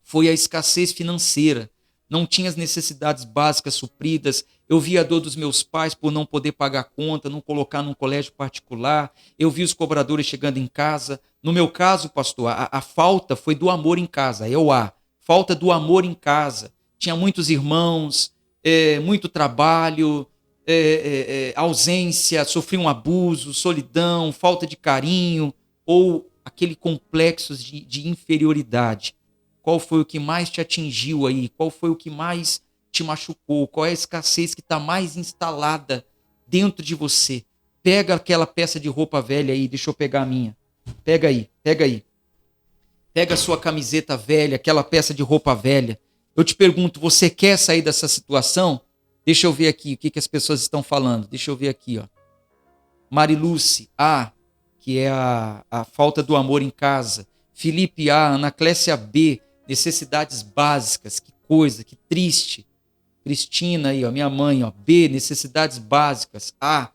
foi a escassez financeira. Não tinha as necessidades básicas supridas. Eu vi a dor dos meus pais por não poder pagar conta, não colocar num colégio particular. Eu vi os cobradores chegando em casa. No meu caso, pastor, a falta foi do amor em casa. É o A. Falta do amor em casa. Tinha muitos irmãos, muito trabalho, ausência, sofri um abuso, solidão, falta de carinho ou aquele complexo de inferioridade. Qual foi o que mais te atingiu aí? Qual foi o que mais te machucou? Qual é a escassez que está mais instalada dentro de você? Pega aquela peça de roupa velha aí, deixa eu pegar a minha. Pega aí, pega aí. Pega a sua camiseta velha, aquela peça de roupa velha. Eu te pergunto, você quer sair dessa situação? Deixa eu ver aqui o que as pessoas estão falando. Deixa eu ver aqui, ó. Mariluce, A, que é a falta do amor em casa. Felipe A, Anaclécia B, necessidades básicas. Que coisa, que triste. Cristina aí, ó, minha mãe, ó, B, necessidades básicas. A,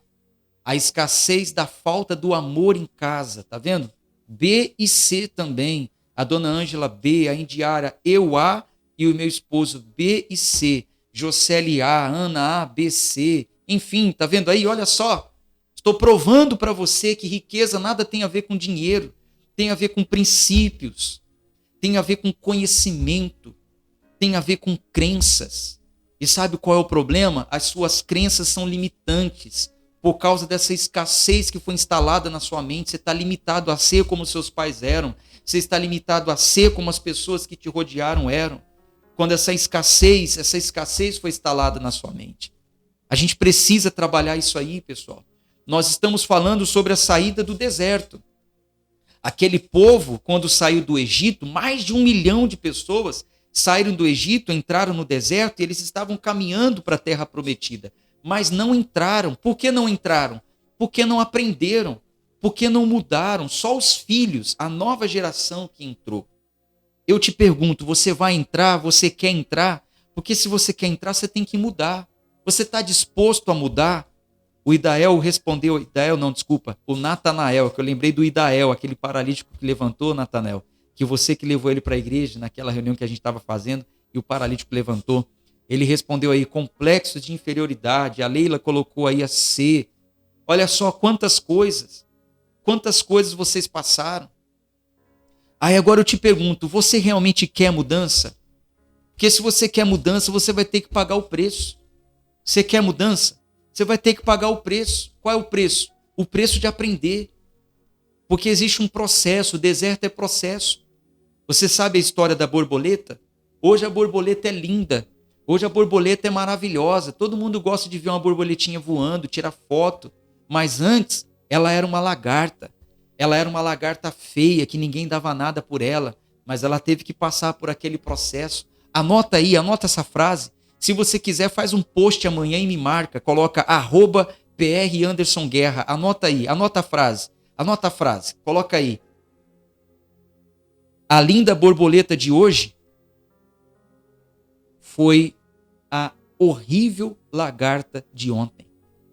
A escassez da falta do amor em casa, tá vendo? B e C também. A dona Ângela B, a Indiara eu A e o meu esposo B e C. Jocely A, Ana A, B, C. Enfim, tá vendo aí? Olha só. Estou provando para você que riqueza nada tem a ver com dinheiro. Tem a ver com princípios. Tem a ver com conhecimento. Tem a ver com crenças. E sabe qual é o problema? As suas crenças são limitantes. Por causa dessa escassez que foi instalada na sua mente, você está limitado a ser como seus pais eram. Você está limitado a ser como as pessoas que te rodearam eram. Quando essa escassez foi instalada na sua mente. A gente precisa trabalhar isso aí, pessoal. Nós estamos falando sobre a saída do deserto. Aquele povo, quando saiu do Egito, mais de 1 milhão de pessoas saíram do Egito, entraram no deserto e eles estavam caminhando para a terra prometida. Mas não entraram. Por que não entraram? Porque não aprenderam. Porque não mudaram. Só os filhos, a nova geração que entrou. Eu te pergunto, você vai entrar? Você quer entrar? Porque se você quer entrar, você tem que mudar. Você está disposto a mudar? O Idael respondeu, o Natanael, que eu lembrei do Idael, aquele paralítico que levantou, Natanael, que você que levou ele para a igreja, naquela reunião que a gente estava fazendo, e o paralítico levantou. Ele respondeu aí, complexo de inferioridade. A Leila colocou aí a C. Olha só quantas coisas vocês passaram. Aí agora eu te pergunto, você realmente quer mudança? Porque se você quer mudança, você vai ter que pagar o preço. Você quer mudança? Você vai ter que pagar o preço. Qual é o preço? O preço de aprender. Porque existe um processo, o deserto é processo. Você sabe a história da borboleta? Hoje a borboleta é linda. Hoje a borboleta é maravilhosa. Todo mundo gosta de ver uma borboletinha voando, tirar foto. Mas antes, ela era uma lagarta. Ela era uma lagarta feia, que ninguém dava nada por ela. Mas ela teve que passar por aquele processo. Anota aí, anota essa frase. Se você quiser, faz um post amanhã e me marca. Coloca @PR_Anderson_Guerra. Anota aí, anota a frase. Anota a frase, coloca aí. A linda borboleta de hoje foi a horrível lagarta de ontem.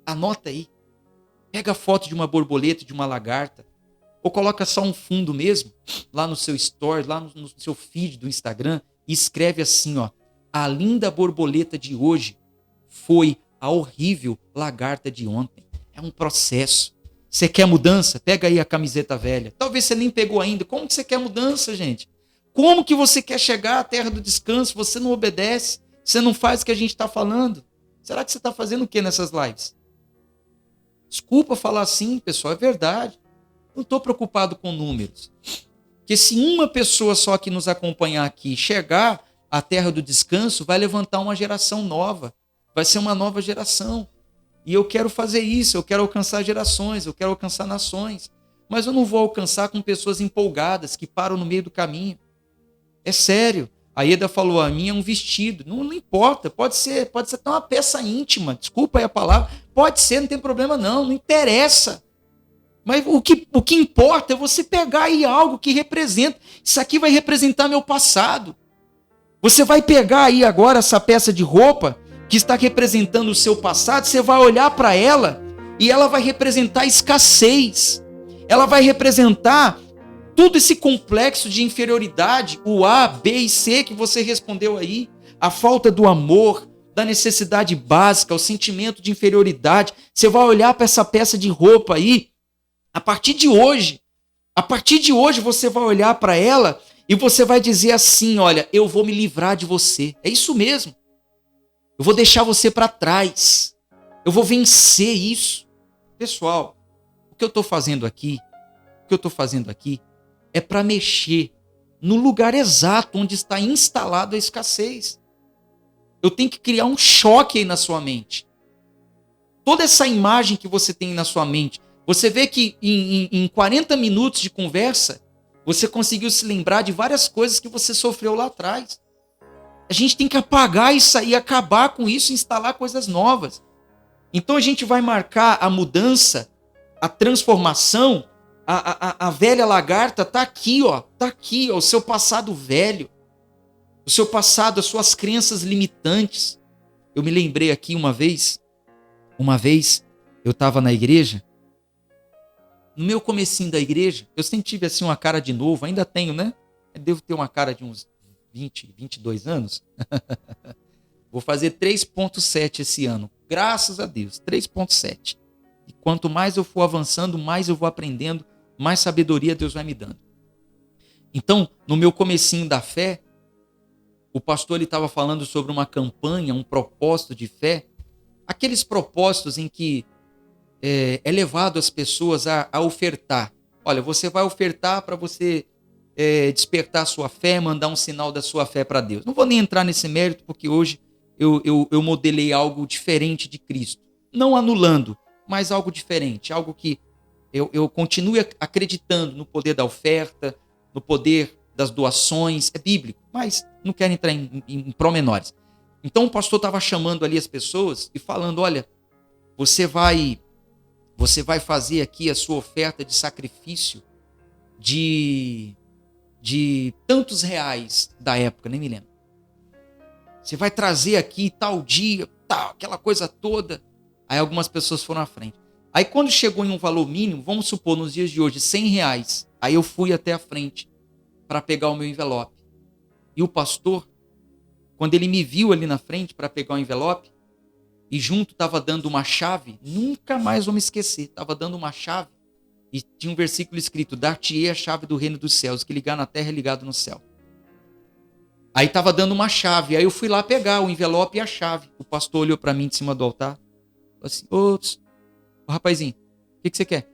Anota aí. Pega a foto de uma borboleta, de uma lagarta. Ou coloca só um fundo mesmo, lá no seu story, lá no seu feed do Instagram, e escreve assim, ó. A linda borboleta de hoje foi a horrível lagarta de ontem. É um processo. Você quer mudança? Pega aí a camiseta velha. Talvez você nem pegou ainda. Como que você quer mudança, gente? Como que você quer chegar à terra do descanso? Você não obedece. Você não faz o que a gente está falando. Será que você está fazendo o que nessas lives? Desculpa falar assim, pessoal. É verdade. Não estou preocupado com números. Porque se uma pessoa só que nos acompanhar aqui chegar à terra do descanso, vai levantar uma geração nova. Vai ser uma nova geração. E eu quero fazer isso, eu quero alcançar gerações, eu quero alcançar nações. Mas eu não vou alcançar com pessoas empolgadas que param no meio do caminho. É sério. A Eda falou, a minha é um vestido. Não importa, pode ser até uma peça íntima. Desculpa aí a palavra. Pode ser, não tem problema não interessa. Mas o que importa é você pegar aí algo que representa. Isso aqui vai representar meu passado. Você vai pegar aí agora essa peça de roupa que está representando o seu passado, você vai olhar para ela e ela vai representar escassez. Ela vai representar todo esse complexo de inferioridade, o A, B e C que você respondeu aí, a falta do amor, da necessidade básica, o sentimento de inferioridade. Você vai olhar para essa peça de roupa aí, a partir de hoje você vai olhar para ela e você vai dizer assim, olha, eu vou me livrar de você. É isso mesmo. Eu vou deixar você para trás. Eu vou vencer isso. Pessoal, o que eu estou fazendo aqui é para mexer no lugar exato onde está instalada a escassez. Eu tenho que criar um choque aí na sua mente. Toda essa imagem que você tem na sua mente, você vê que em 40 minutos de conversa, você conseguiu se lembrar de várias coisas que você sofreu lá atrás. A gente tem que apagar isso aí, acabar com isso e instalar coisas novas. Então a gente vai marcar a mudança, a transformação. A velha lagarta está aqui, ó. Está aqui, ó, o seu passado velho. O seu passado, as suas crenças limitantes. Eu me lembrei aqui uma vez, eu estava na igreja. No meu comecinho da igreja, eu sempre tive assim uma cara de novo, ainda tenho, né? Eu devo ter uma cara de uns 20, 22 anos. Vou fazer 3,7 esse ano. Graças a Deus, 3,7. E quanto mais eu for avançando, mais eu vou aprendendo, mais sabedoria Deus vai me dando. Então, no meu comecinho da fé, o pastor ele estava falando sobre uma campanha, um propósito de fé, aqueles propósitos em que é levado as pessoas a ofertar. Olha, você vai ofertar para você despertar a sua fé, mandar um sinal da sua fé para Deus. Não vou nem entrar nesse mérito, porque hoje eu modelei algo diferente de Cristo. Não anulando, mas algo diferente. Algo que eu continue acreditando no poder da oferta, no poder das doações. É bíblico, mas não quero entrar em promenores. Então o pastor estava chamando ali as pessoas e falando, olha, você vai fazer aqui a sua oferta de sacrifício de tantos reais da época, nem me lembro. Você vai trazer aqui tal dia, tal, aquela coisa toda. Aí algumas pessoas foram à frente. Aí quando chegou em um valor mínimo, vamos supor nos dias de hoje, 100 reais. Aí eu fui até a frente para pegar o meu envelope. E o pastor, quando ele me viu ali na frente para pegar o envelope, e junto estava dando uma chave, nunca mais vou me esquecer, estava dando uma chave, e tinha um versículo escrito, dar-te-ei a chave do reino dos céus, que ligar na terra é ligado no céu. Aí estava dando uma chave, aí eu fui lá pegar o envelope e a chave. O pastor olhou para mim de cima do altar, falou assim, ô rapazinho, o que você quer?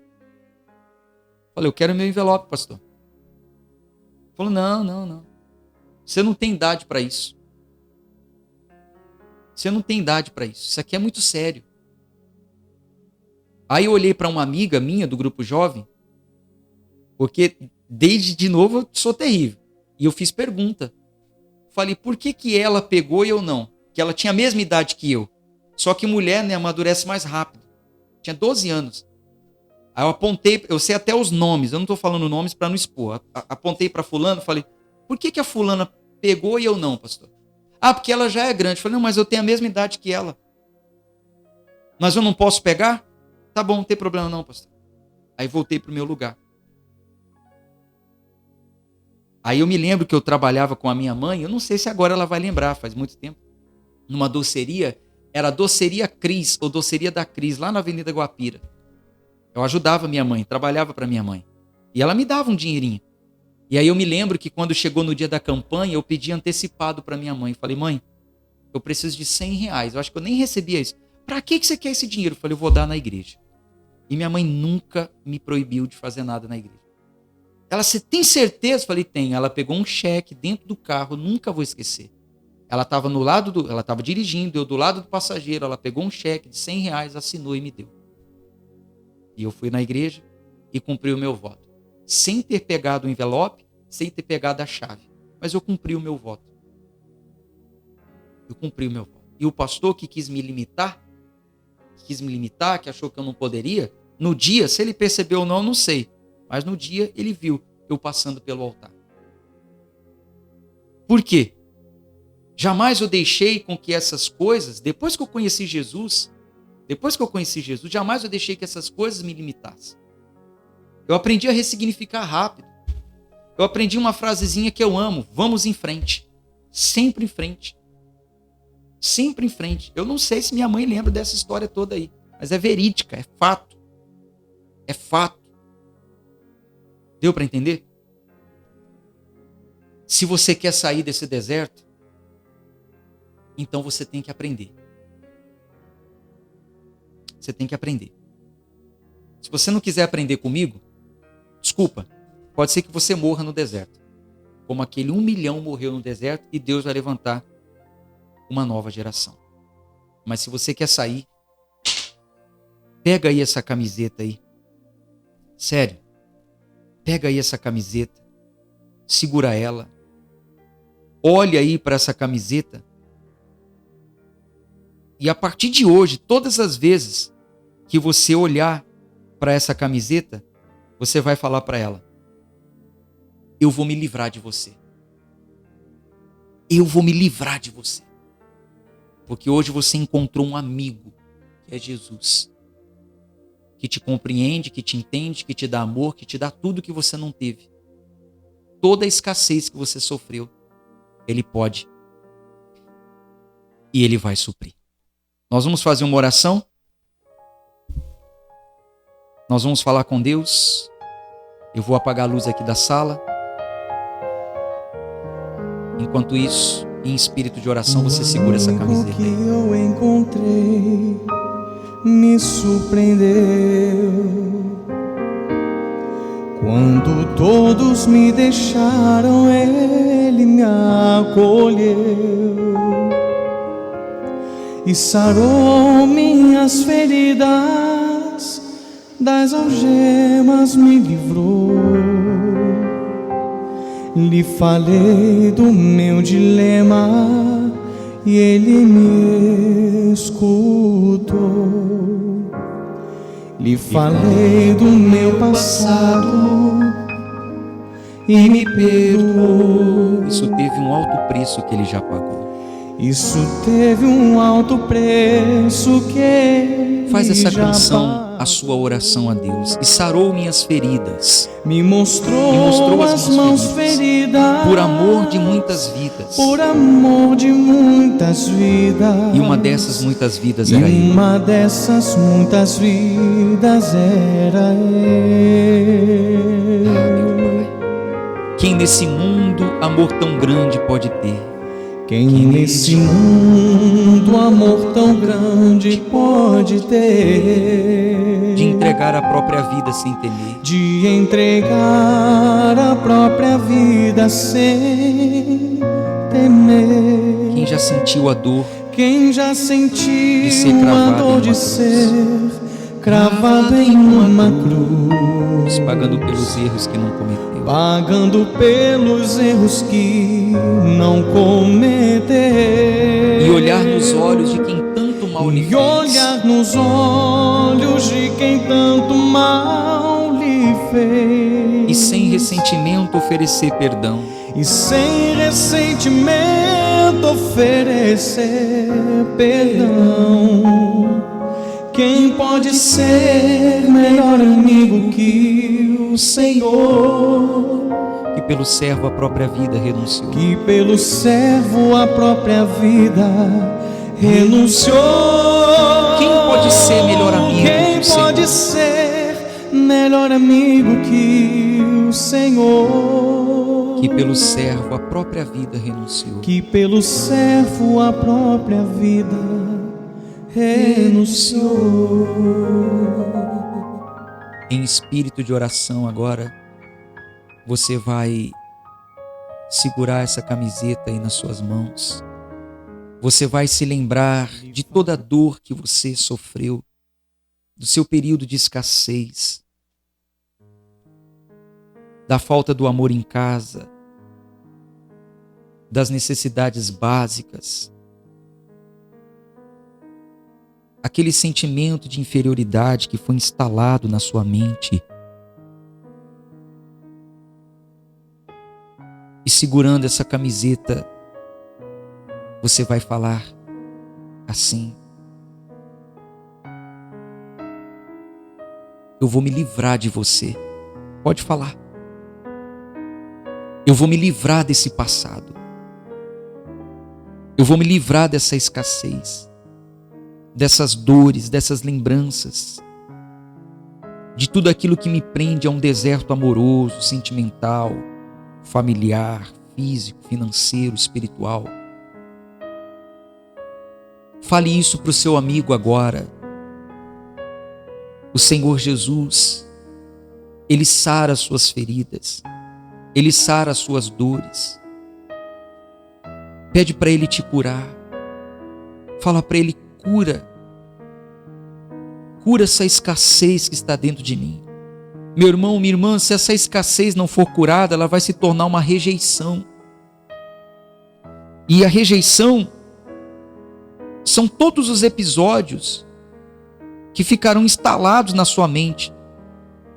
Eu falei, eu quero meu envelope, pastor. Ele falou, não, você não tem idade para isso. Você não tem idade para isso. Isso aqui é muito sério. Aí eu olhei para uma amiga minha do grupo jovem, porque desde de novo eu sou terrível. E eu fiz pergunta. Falei, por que ela pegou e eu não? Que ela tinha a mesma idade que eu. Só que mulher, né, amadurece mais rápido. Tinha 12 anos. Aí eu apontei, eu sei até os nomes, eu não estou falando nomes para não expor. Apontei para fulano, falei, por que a fulana pegou e eu não, pastor? Ah, porque ela já é grande. Eu falei, não, mas eu tenho a mesma idade que ela. Mas eu não posso pegar? Tá bom, não tem problema não, pastor. Aí voltei para o meu lugar. Aí eu me lembro que eu trabalhava com a minha mãe, eu não sei se agora ela vai lembrar, faz muito tempo, numa doceria, era a Doceria Cris, ou Doceria da Cris, lá na Avenida Guapira. Eu ajudava minha mãe, trabalhava para minha mãe. E ela me dava um dinheirinho. E aí eu me lembro que quando chegou no dia da campanha, eu pedi antecipado para minha mãe. Falei, mãe, eu preciso de 100 reais. Eu acho que eu nem recebia isso. Para que você quer esse dinheiro? Eu falei, eu vou dar na igreja. E minha mãe nunca me proibiu de fazer nada na igreja. Ela, você tem certeza? Eu falei, tem. Ela pegou um cheque dentro do carro, nunca vou esquecer. Ela estava ela estava dirigindo, eu do lado do passageiro, ela pegou um cheque de 100 reais, assinou e me deu. E eu fui na igreja e cumpri o meu voto. Sem ter pegado o envelope, sem ter pegado a chave. Mas eu cumpri o meu voto. Eu cumpri o meu voto. E o pastor que quis me limitar, que achou que eu não poderia, no dia, se ele percebeu ou não, eu não sei. Mas no dia ele viu eu passando pelo altar. Por quê? Jamais eu deixei com que essas coisas, depois que eu conheci Jesus, jamais eu deixei que essas coisas me limitassem. Eu aprendi a ressignificar rápido. Eu aprendi uma frasezinha que eu amo, vamos em frente. Sempre em frente. Sempre em frente. Eu não sei se minha mãe lembra dessa história toda aí, mas é verídica, é fato. É fato. Deu para entender? Se você quer sair desse deserto, então você tem que aprender. Você tem que aprender. Se você não quiser aprender comigo, desculpa, pode ser que você morra no deserto. Como aquele 1 milhão morreu no deserto e Deus vai levantar uma nova geração. Mas se você quer sair, pega aí essa camiseta aí. Sério. Pega aí essa camiseta. Segura ela. Olha aí para essa camiseta. E a partir de hoje, todas as vezes que você olhar para essa camiseta, você vai falar para ela, eu vou me livrar de você. Eu vou me livrar de você. Porque hoje você encontrou um amigo, que é Jesus. que te compreende, que te entende, que te dá amor, que te dá tudo que você não teve. Toda a escassez que você sofreu, Ele pode. E Ele vai suprir. Nós vamos fazer uma oração. Nós vamos falar com Deus. Eu vou apagar a luz aqui da sala. Enquanto isso, em espírito de oração, você segura essa camiseta aí. O que eu encontrei me surpreendeu. Quando todos me deixaram, Ele me acolheu e sarou minhas feridas, das algemas me livrou. Lhe falei do meu dilema e Ele me escutou. Lhe falei do meu passado e me perdoou. Isso teve um alto preço que Ele já pagou. Isso teve um alto preço que Ele Faz essa já canção pagou. a sua oração a Deus. E sarou minhas feridas. Me mostrou as mãos feridas Por amor de muitas vidas. por amor de muitas vidas. E uma dessas muitas vidas E era Ele. uma dessas muitas vidas era Ele. Ah, meu Pai. Quem nesse mundo amor tão grande pode ter? Quem nesse mundo amor tão grande pode ter? De entregar a própria vida sem temer. De entregar a própria vida sem temer. Quem já sentiu a dor Quem já sentiu de ser a cravado dor em de uma ser cravado em uma cruz, pagando pelos erros que não cometeu. pagando pelos erros que não cometeu. E olhar nos olhos de quem tanto mal lhe E fez. olhar nos olhos de quem tanto mal lhe fez. E sem ressentimento oferecer perdão. E sem ressentimento oferecer perdão. Quem pode ser melhor amigo que o Senhor? Que pelo servo a própria vida renunciou. Que pelo servo a própria vida renunciou. Quem pode ser melhor amigo Quem que o Senhor? pode ser melhor amigo que o Senhor? Que pelo servo a própria vida renunciou. Que pelo servo a própria vida renunciou. Em espírito de oração agora, você vai segurar essa camiseta aí nas suas mãos. Você vai se lembrar de toda a dor que você sofreu, do seu período de escassez, da falta do amor em casa, das necessidades básicas, aquele sentimento de inferioridade que foi instalado na sua mente. E segurando essa camiseta, você vai falar assim: eu vou me livrar de você. Pode falar. Eu vou me livrar desse passado. Eu vou me livrar dessa escassez, dessas dores, dessas lembranças, de tudo aquilo que me prende a um deserto amoroso, sentimental, familiar, físico, financeiro, espiritual. Fale isso para o seu amigo agora. O Senhor Jesus, Ele sara as suas feridas, Ele sara as suas dores. Pede para Ele te curar. Fala para Ele: cura essa escassez que está dentro de mim. Meu irmão, minha irmã, se essa escassez não for curada, ela vai se tornar uma rejeição. E a rejeição são todos os episódios que ficarão instalados na sua mente.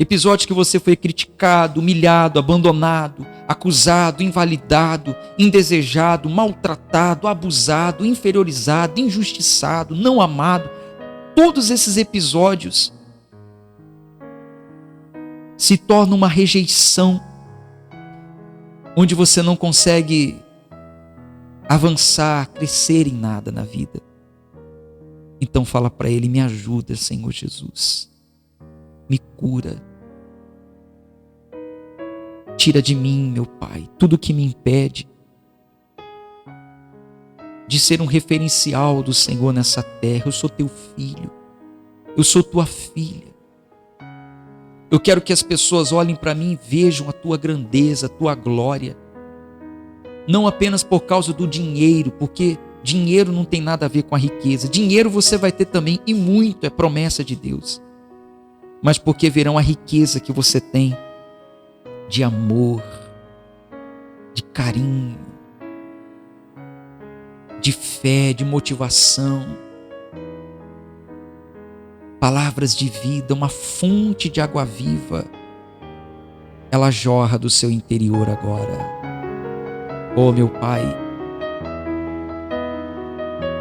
Episódios que você foi criticado, humilhado, abandonado, acusado, invalidado, indesejado, maltratado, abusado, inferiorizado, injustiçado, não amado. Todos esses episódios se torna uma rejeição, onde você não consegue avançar, crescer em nada na vida. Então fala para Ele: me ajuda, Senhor Jesus, me cura, tira de mim, meu Pai, tudo que me impede de ser um referencial do Senhor nessa terra. Eu sou teu filho, eu sou tua filha. Eu quero que as pessoas olhem para mim e vejam a tua grandeza, a tua glória. Não apenas por causa do dinheiro, porque dinheiro não tem nada a ver com a riqueza. Dinheiro você vai ter também, e muito, é promessa de Deus. Mas porque verão a riqueza que você tem de amor, de carinho, de fé, de motivação, palavras de vida, uma fonte de água viva, ela jorra do seu interior agora. Oh, meu Pai,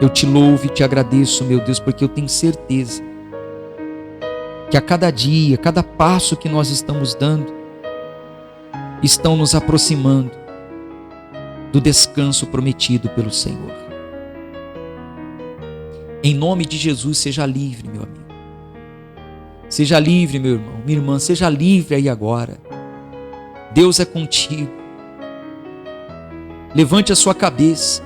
eu te louvo e te agradeço, meu Deus, porque eu tenho certeza que a cada dia, cada passo que nós estamos dando, estão nos aproximando do descanso prometido pelo Senhor. Em nome de Jesus, seja livre, meu amigo. Seja livre, meu irmão, minha irmã, seja livre aí agora. Deus é contigo. Levante a sua cabeça.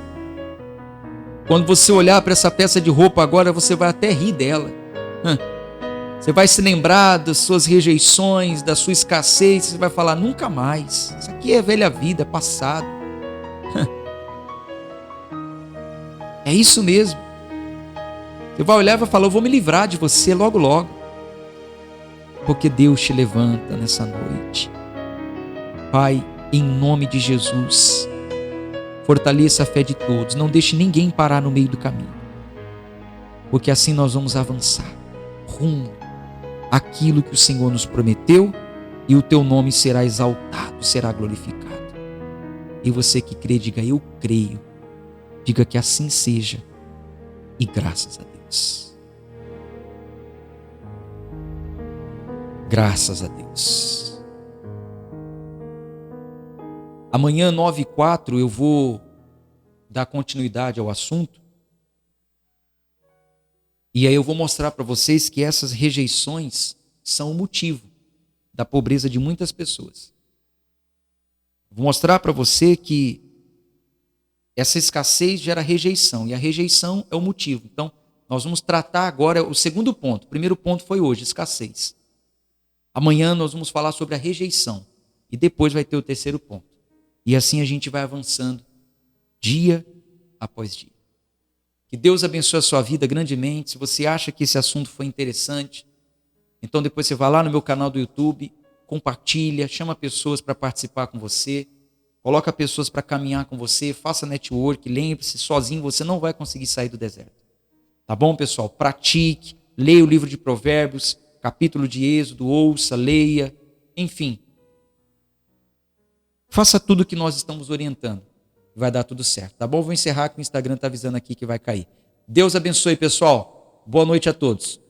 Quando você olhar para essa peça de roupa agora, você vai até rir dela. Você vai se lembrar das suas rejeições, da sua escassez. Você vai falar: nunca mais. Isso aqui é velha vida, é passado. É isso mesmo. Você vai olhar e vai falar: eu vou me livrar de você logo, logo. Porque Deus te levanta nessa noite. Pai, em nome de Jesus, fortaleça a fé de todos. Não deixe ninguém parar no meio do caminho. Porque assim nós vamos avançar rumo àquilo que o Senhor nos prometeu, e o teu nome será exaltado, será glorificado. E você que crê, diga: eu creio. Diga que assim seja. E graças a Deus. Graças a Deus. Amanhã, 9h04, eu vou dar continuidade ao assunto. E aí eu vou mostrar para vocês que essas rejeições são o motivo da pobreza de muitas pessoas. Vou mostrar para você que essa escassez gera rejeição, e a rejeição é o motivo. Então, nós vamos tratar agora o segundo ponto. O primeiro ponto foi hoje, escassez. Amanhã nós vamos falar sobre a rejeição, e depois vai ter o terceiro ponto. E assim a gente vai avançando dia após dia. Que Deus abençoe a sua vida grandemente. Se você acha que esse assunto foi interessante, então depois você vai lá no meu canal do YouTube, compartilha, chama pessoas para participar com você, coloca pessoas para caminhar com você, faça network. Lembre-se, sozinho você não vai conseguir sair do deserto. Tá bom, pessoal? Pratique, leia o livro de Provérbios, capítulo de Êxodo, ouça, leia, enfim. Faça tudo o que nós estamos orientando. Vai dar tudo certo, tá bom? Vou encerrar que o Instagram está avisando aqui que vai cair. Deus abençoe, pessoal. Boa noite a todos.